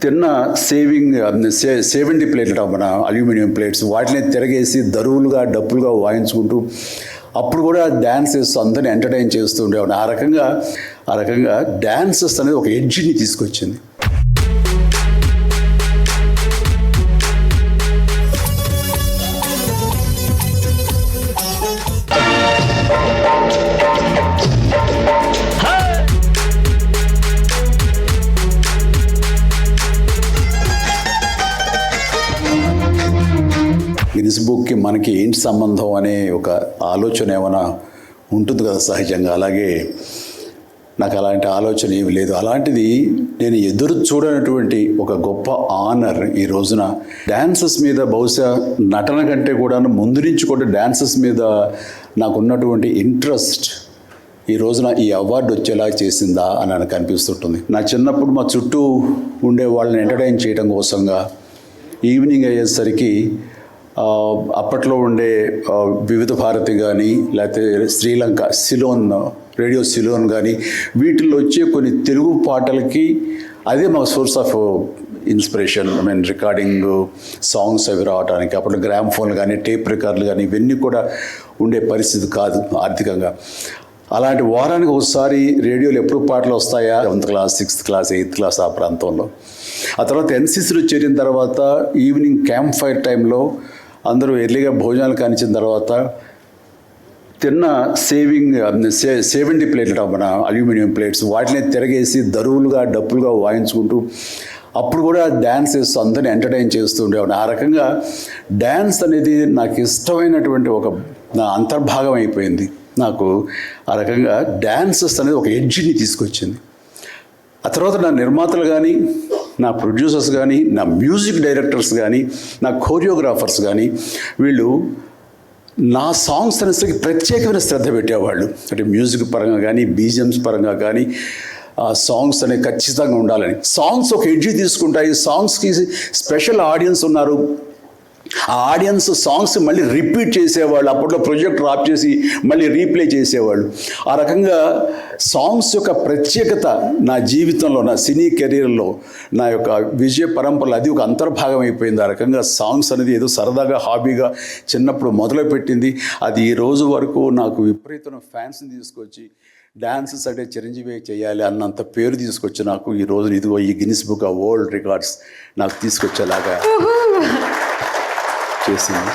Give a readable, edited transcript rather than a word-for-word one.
తిన్న సేవింగ్ ప్లేట్లు మన అల్యూమినియం ప్లేట్స్ వాటిని తిరగేసి దరువులుగా డప్పులుగా వాయించుకుంటూ అప్పుడు కూడా డ్యాన్స్ చేస్తూ అందరిని ఎంటర్టైన్ చేస్తూ ఉండేవాడు. ఆ రకంగా డ్యాన్సెస్ అనేది ఒక ఎడ్జ్ని తీసుకొచ్చింది. గిన్నిస్ బుక్కి మనకి ఏంటి సంబంధం అనే ఒక ఆలోచన ఏమైనా ఉంటుంది కదా సహజంగా. అలాగే నాకు అలాంటి ఆలోచన ఏమి లేదు. అలాంటిది నేను ఎదురు చూడనటువంటి ఒక గొప్ప ఆనర్ ఈ రోజున డ్యాన్సెస్ మీద, బహుశా నటన కంటే కూడా ముందు నుంచి కూడా డ్యాన్సెస్ మీద నాకున్నటువంటి ఇంట్రెస్ట్ ఈ రోజున ఈ అవార్డు వచ్చేలా చేసిందా అని నాకు అనిపిస్తుంటుంది. నా చిన్నప్పుడు మా చుట్టూ ఉండే వాళ్ళని ఎంటర్టైన్ చేయడం కోసంగా ఈవినింగ్ అయ్యేసరికి అప్పట్లో ఉండే వివిధ భారతి కానీ, లేకపోతే శ్రీలంక రేడియో సిలోన్ కానీ, వీటిల్లో వచ్చే కొన్ని తెలుగు పాటలకి అదే మా source of inspiration. Recording songs అవి రావడానికి అప్పుడు గ్రామ్ ఫోన్లు కానీ, టేప్ రికార్డులు కానీ ఇవన్నీ కూడా ఉండే పరిస్థితి కాదు ఆర్థికంగా. అలాంటి వారానికి ఒకసారి రేడియోలో ఎప్పుడు పాటలు వస్తాయా, 7th class, 6th class, 8th class ఆ ప్రాంతంలో. ఆ తర్వాత ఎన్సీసీలో చేరిన తర్వాత ఈవినింగ్ క్యాంప్ ఫైర్ టైంలో అందరూ ఎర్లీగా భోజనాలు కానిచ్చిన తర్వాత తిన్న సేవింగ్ ప్లేట్లు మన అల్యూమినియం ప్లేట్స్ వాటిని తిరగేసి దరువులుగా డప్పులుగా వాయించుకుంటూ అప్పుడు కూడా డ్యాన్స్ చేస్తూ అందరిని ఎంటర్టైన్ చేస్తూ ఉండేవాడు. ఆ రకంగా డ్యాన్స్ అనేది నాకు ఇష్టమైనటువంటి ఒక నా అంతర్భాగం అయిపోయింది. నాకు ఆ రకంగా డ్యాన్సెస్ అనేది ఒక ఎడ్జ్ని తీసుకొచ్చింది. ఆ తర్వాత నా నిర్మాతలు కానీ, నా ప్రొడ్యూసర్స్ కానీ, నా మ్యూజిక్ డైరెక్టర్స్ కానీ, నా కోరియోగ్రాఫర్స్ కానీ వీళ్ళు నా సాంగ్స్ అనేసరికి ప్రత్యేకమైన శ్రద్ధ పెట్టేవాళ్ళు. అంటే మ్యూజిక్ పరంగా కానీ, బీజిఎమ్స్ పరంగా కానీ ఆ సాంగ్స్ అనేవి ఖచ్చితంగా ఉండాలని. సాంగ్స్ ఒక ఎడ్జ్ తీసుకుంటాయి. సాంగ్స్కి స్పెషల్ ఆడియన్స్ ఉన్నారు. ఆ ఆడియన్స్ సాంగ్స్ మళ్ళీ రిపీట్ చేసేవాళ్ళు. అప్పట్లో ప్రొజెక్టర్ ఆఫ్ చేసి మళ్ళీ రీప్లే చేసేవాళ్ళు. ఆ రకంగా సాంగ్స్ యొక్క ప్రత్యేకత నా జీవితంలో, నా సినీ కెరీర్లో, నా యొక్క విజయ పరంపరలో అది ఒక అంతర్భాగం అయిపోయింది. ఆ రకంగా సాంగ్స్ అనేది ఏదో సరదాగా హాబీగా చిన్నప్పుడు మొదలుపెట్టింది. అది ఈ రోజు వరకు నాకు విపరీతమైన ఫ్యాన్స్ని తీసుకొచ్చి డాన్సెస్ అంటే చిరంజీవి చేయాలి అన్నంత పేరు తీసుకొచ్చి నాకు ఈ రోజు ఇదిగో ఈ Guinness book of world records నాకు తీసుకొచ్చేలాగా చేసింది.